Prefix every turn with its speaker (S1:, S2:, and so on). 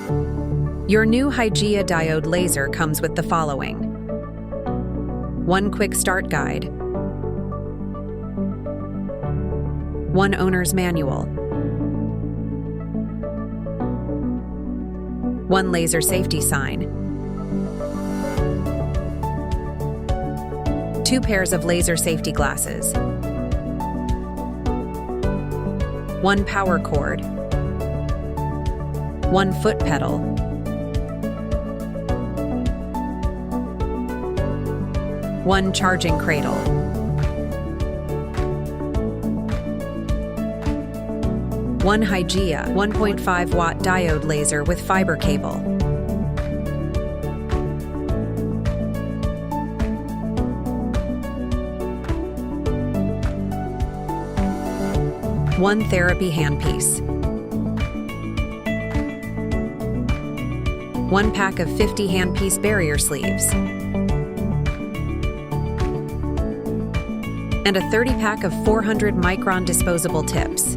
S1: Your new Hygea diode laser comes with the following: 1 quick start guide, 1 owner's manual, 1 laser safety sign, 2 pairs of laser safety glasses, 1 power cord, 1 foot pedal, 1 charging cradle, 1 Hygea 1.5 watt diode laser with fiber cable, 1 therapy handpiece, 1 pack of 50 handpiece barrier sleeves, and a 30 pack of 400 micron disposable tips.